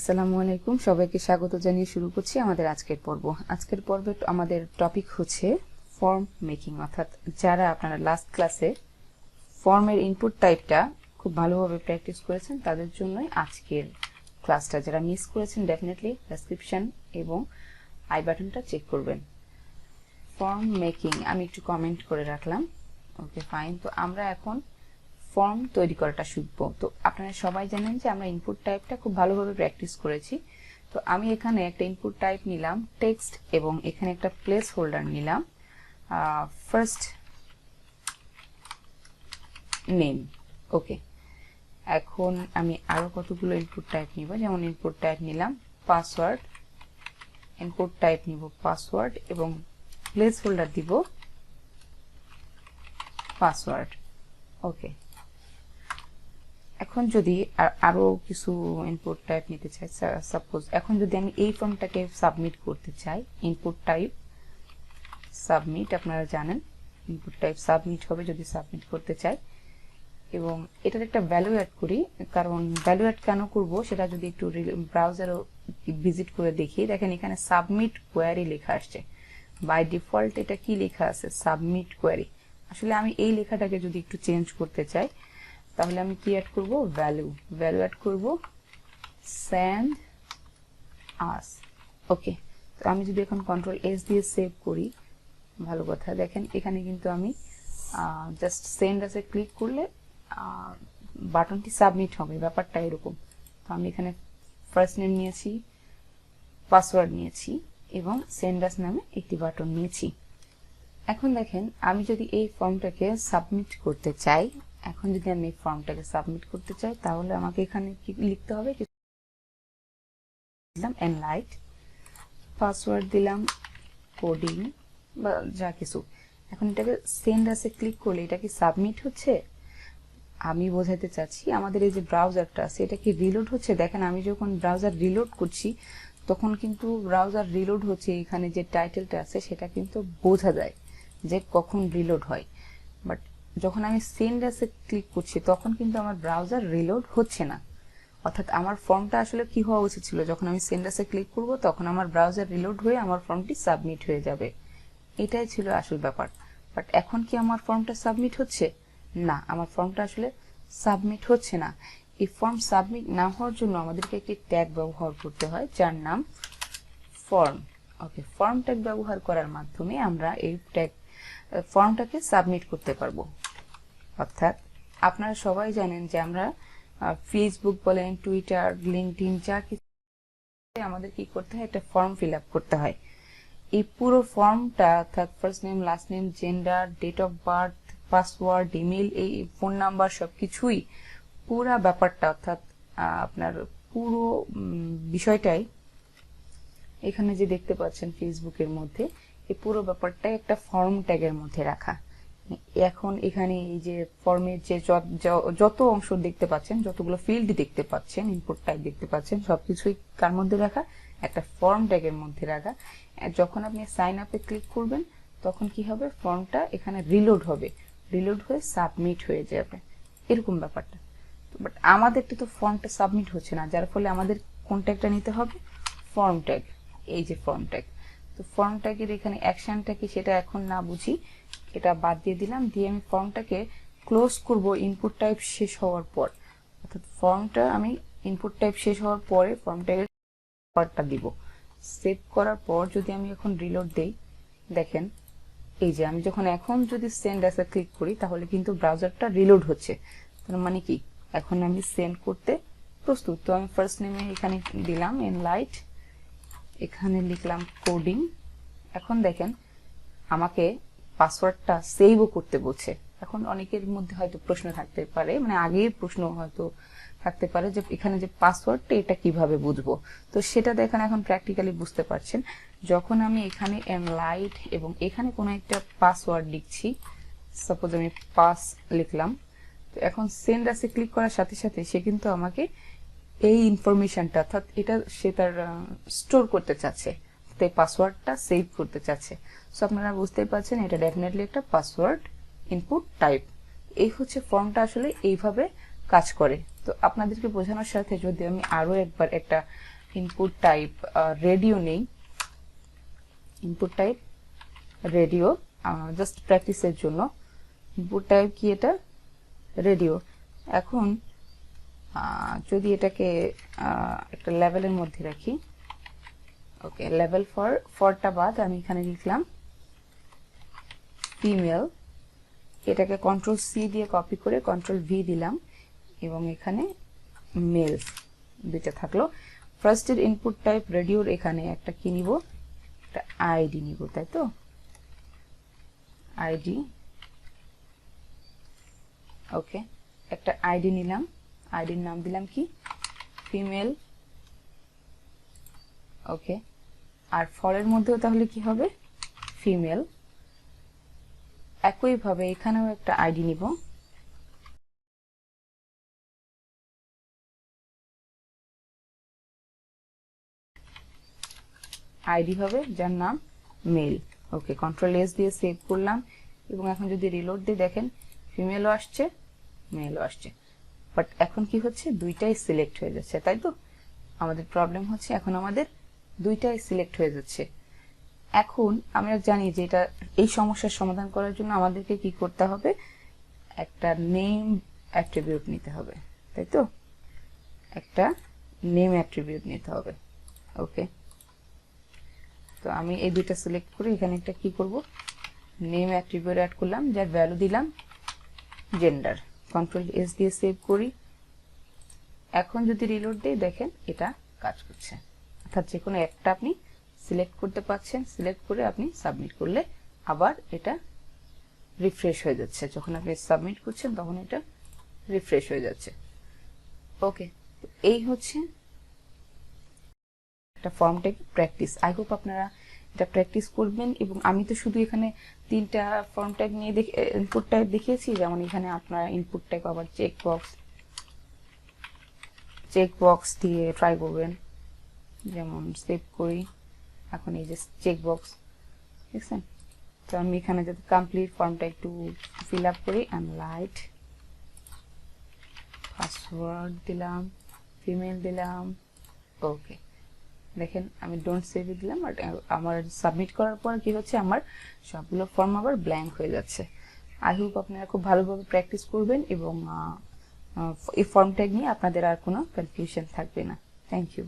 আসসালামু আলাইকুম, সবাইকে স্বাগত জানিয়ে শুরু করছি আমাদের আজকের পর্ব। আজকের পর্বে আমাদের টপিক হচ্ছে ফর্ম মেকিং, অর্থাৎ যারা আপনারা লাস্ট ক্লাসে ফর্মের ইনপুট টাইপটা খুব ভালোভাবে প্র্যাকটিস করেছেন তাদের জন্যই আজকের ক্লাসটা। যারা মিস করেছেন ডেফিনেটলি ডেসক্রিপশন এবং আই বাটনটা চেক করবেন। ফর্ম মেকিং আমি একটু কমেন্ট করে রাখলাম। Okay fine. তো আমরা এখন ফর্ম তৈরি করাটা শিখবো। তো আপনারা সবাই জানেন যে আমরা ইনপুট টাইপটা খুব ভালোভাবে প্র্যাকটিস করেছি। তো আমি এখানে একটা ইনপুট টাইপ নিলাম টেক্সট এবং এখানে একটা প্লেস হোল্ডার নিলাম ফার্স্ট নেম। ওকে, এখন আমি আরো কতগুলো ইনপুট টাইপ নিব, যেমন ইনপুট টাইপ নিলাম পাসওয়ার্ড, ইনপুট টাইপ নিব পাসওয়ার্ড এবং প্লেস হোল্ডার দিব পাসওয়ার্ড। ওকে, এখন যদি আরো কিছু ইনপুট টাইপ নিতে চাই, সাপোজ এখন যদি আমি এই ফর্মটাকে সাবমিট করতে চাই, ইনপুট টাইপ সাবমিট, আপনারা জানেন ইনপুট টাইপ সাবমিট হবে যদি সাবমিট করতে চাই, এবং এটার একটা ভ্যালু অ্যাড করি। কারণ ভ্যালু অ্যাড কেন করব সেটা যদি একটু ব্রাউজারও ভিজিট করে দেখি, দেখেন এখানে সাবমিট কোয়ারি লেখা আসছে। বাই ডিফল্ট এটা কি লেখা আছে? Submit query. আসলে আমি এই লেখাটাকে যদি একটু চেঞ্জ করতে চাই তাহলে আমি কি অ্যাড করব? ভ্যালু অ্যাড করব সেন্ড আস। ওকে, তো আমি যদি এখন কন্ট্রোল এস দিয়ে সেভ করি, ভালো কথা, দেখেন এখানে কিন্তু আমি জাস্ট সেন্ড আসে ক্লিক করলে বাটনটি সাবমিট হবে, ব্যাপারটা এরকম। তো আমি এখানে ফার্স্ট নেম নিয়েছি, পাসওয়ার্ড নিয়েছি এবং সেন্ড আস নামে একটি বাটন নিয়েছি। এখন দেখেন আমি যদি এই ফর্মটাকে সাবমিট করতে চাই, তাহলে আমাকে এখানে কি লিখতে হবে? দিলাম এনলাইট, পাসওয়ার্ড দিলাম কোডিং বা যা কিছু। এখন এটাকে সেন্ড আসে ক্লিক করলে এটা কি সাবমিট হচ্ছে? আমি বোঝাতে চাচ্ছি আমাদের এই যে ব্রাউজারটা আছে এটা কি রিলোড হচ্ছে? দেখেন আমি যখন ব্রাউজার রিলোড করছি তখন কিন্তু ব্রাউজার রিলোড হচ্ছে, এখানে যে টাইটেলটা আছে সেটা কিন্তু বোঝা যায় যে কখন রিলোড হয়। বাট যখন আমি সেন্ড আসে ক্লিক করছি তখন কিন্তু আমার ব্রাউজার রিলোড হচ্ছে না। অর্থাৎ আমার ফর্মটা আসলে কি হওয়া উচিত ছিল, যখন আমি সেন্ড আসে ক্লিক করব তখন আমার ব্রাউজার রিলোড হয়ে আমার ফর্মটি সাবমিট হয়ে যাবে। এটাই ছিল আসল ব্যাপার। বাট এখন কি আমার ফর্মটা সাবমিট হচ্ছে? না, আমার ফর্মটা আসলে সাবমিট হচ্ছে না। এই ফর্ম সাবমিট না হওয়ার জন্য আমাদেরকে একটি ট্যাগ ব্যবহার করতে হয় যার নাম ফর্ম। ওকে, ফর্ম ট্যাগ ব্যবহার করার মাধ্যমে আমরা এই ট্যাগ ফর্মটাকে সাবমিট করতে পারবো। অর্থাৎ আপনারা সবাই জানেন যে আমরা ফেসবুক বলেন, টুইটার, লিঙ্কডইন, যা কিছু আমাদের কি করতে হয়, একটা ফর্ম ফিল আপ করতে হয়। এই পুরো ফর্মটা অর্থাৎ first name, last name, gender, date of birth, password, email, এই ফোন নাম্বার সবকিছুই, পুরা ব্যাপারটা অর্থাৎ আপনার পুরো বিষয়টাই এখানে যে দেখতে পাচ্ছেন ফেসবুকের মধ্যে, এই পুরো ব্যাপারটাই একটা ফর্ম ট্যাগের মধ্যে রাখা। এখন এখানে এই যে ফর্মের যে যত অংশ দেখতে পাচ্ছেন, যতগুলো ফিল্ড দেখতে পাচ্ছেন, ইনপুট টাইপ দেখতে পাচ্ছেন, সবকিছুই কার মধ্যে রাখা? একটা ফর্ম ট্যাগের মধ্যে রাখা। যখন আপনি সাইন আপে ক্লিক করবেন তখন কি হবে? ফর্মটা এখানে রিলোড হবে, রিলোড হয়ে সাবমিট হয়ে যাবে, এরকম ব্যাপারটা। বাট আমাদেরটা তো ফর্মটা সাবমিট হচ্ছে না, যার ফলে আমাদের কোন ট্যাগটা নিতে হবে? Form tag. এই যে ফর্ম ট্যাগ, তো ফর্ম ট্যাগের এখানে অ্যাকশনটা কি সেটা এখন না বুঝি, এটা বাদ দিয়ে দিলাম। দিয়ে আমি ফর্মটাকে ক্লোজ করব ইনপুট টাইপ শেষ হওয়ার পর। অর্থাৎ ফর্মটা আমি ইনপুট টাইপ শেষ হওয়ার পরে ফর্ম ট্যাগের পার্টটা দিব। সেভ করার পর যদি আমি এখন রিলোড দেই, দেখেন এই যে আমি যখন এখন যদি সেন্ড অ্যাস ক্লিক করি তাহলে কিন্তু ব্রাউজারটা রিলোড হচ্ছে। তার মানে কি এখন আমি সেন্ড করতে প্রস্তুত। তো আমি ফার্স্ট নেমে এখানে দিলাম এনলাইট, এখানে লিখলাম কোডিং। এখন দেখেন আমাকে পাসওয়ার্ডটা সেভও করতে বলছে। এখন অনেকের মধ্যে হয়তো প্রশ্ন থাকতে পারে, মানে আগের প্রশ্ন হয়তো থাকতে পারে যে এখানে যে পাসওয়ার্ডটা এটা কিভাবে বুঝবো। তো সেটা দেখেন এখন প্র্যাকটিক্যালি বুঝতে পারছেন। যখন আমি এখানে এনলাইট এবং এখানে কোনো একটা পাসওয়ার্ড লিখছি, সাপোজ আমি পাস লিখলাম, তো এখন সেন্ড আসে ক্লিক করার সাথে সাথে সে কিন্তু আমাকে এই ইনফরমেশনটা অর্থাৎ এটা সে তার স্টোর করতে চাচ্ছে, তাই পাসওয়ার্ডটা সেভ করতে চাচ্ছে। সো আপনারা বুঝতেই পারছেন এটা ডেফিনেটলি একটা পাসওয়ার্ড ইনপুট টাইপ। এই হচ্ছে ফর্মটা আসলে এইভাবে কাজ করে। তো আপনাদেরকে বোঝানোর সাথে যদি আমি আরো একবার একটা ইনপুট টাইপ রেডিও নেই, ইনপুট টাইপ রেডিও, জাস্ট প্র্যাকটিসের জন্য। ইনপুট টাইপ কি এটা? রেডিও। এখন যদি এটাকে একটা লেভেলের মধ্যে রাখি, ওকে, লেভেল ফরটা বাদ আমি এখানে লিখলাম ফিমেল। এটাকে কন্ট্রোল সি দিয়ে কপি করে কন্ট্রোল ভি দিলাম এবং এখানে মেলস দুইটা থাকলো। ফার্স্টের ইনপুট টাইপ রেডিওর এখানে একটা কি নিব, একটা আইডি নিব, তাই তো? আইডি, ওকে, একটা আইডি নিলাম, আইডির নাম দিলাম কি? ফিমেল, ওকে। আর ফরের মধ্যেও তাহলে কি হবে? ফিমেল। একইভাবে এখানেও একটা আইডি নিব, আইডি হবে যার নাম মেল। ওকে, কন্ট্রোল এস দিয়ে সেভ করলাম এবং এখন যদি রিলোড দিয়ে দেখেন ফিমেলও আসছে, মেলও আসছে। বাট এখন কি হচ্ছে? দুইটাই সিলেক্ট হয়ে যাচ্ছে, তাই তো? আমাদের প্রবলেম হচ্ছে এখন আমাদের দুইটাই সিলেক্ট হয়ে যাচ্ছে। এখন আমরা জানি যে এটা, এই সমস্যার সমাধান করার জন্য আমাদেরকে কি করতে হবে? একটা নেম অ্যাট্রিবিউট নিতে হবে, তাই তো? একটা নেম অ্যাট্রিবিউট নিতে হবে। ওকে, তো আমি এই দুইটা সিলেক্ট করে এখানে একটা কি করব? নেম অ্যাট্রিবিউট অ্যাড করলাম, যার ভ্যালু দিলাম জেন্ডার। কন্ট্রোল এস দিয়ে সেভ করি। এখন যদি রিলোড দিই দেখেন এটা কাজ করছে। অর্থাৎ যে কোনো একটা আপনি সিলেক্ট করতে পারছেন, সিলেক্ট করে আপনি সাবমিট করলে আবার এটা রিফ্রেশ হয়ে যাচ্ছে। যখন আপনি সাবমিট করছেন তখন এটা রিফ্রেশ হয়ে যাচ্ছে। ওকে, এই হচ্ছে একটা form tag practice. I hope আপনারা এটা প্র্যাকটিস করবেন। এবং আমি তো শুধু এখানে 3টা ফর্ম ট্যাগ নিয়ে ইনপুট টাইপ দেখিয়েছি। যেমন এখানে আপনারা ইনপুট টাইপ আবার চেকবক্স দিয়ে ট্রাই করবেন। যেমন সেভ করি, এখন এই যে চেকবক্স দেখছেন। তো আমি এখানে যদি কমপ্লিট ফর্মটা একটু ফিল আপ করি, এনলাইট, পাসওয়ার্ড দিলাম, ফিমেল দিলাম, ওকে। দেখেন আমি ডোন্ট সেভ দিলাম, আর আমার সাবমিট করার পর কি হচ্ছে? আমার সবগুলো ফর্ম আবার ব্ল্যাঙ্ক হয়ে যাচ্ছে। আই হোপ আপনারা খুব ভালোভাবে প্র্যাকটিস করবেন এবং এই ফর্ম ট্যাগ নিয়ে আপনাদের আর কোনো কনফিউশন থাকবে না। Thank you.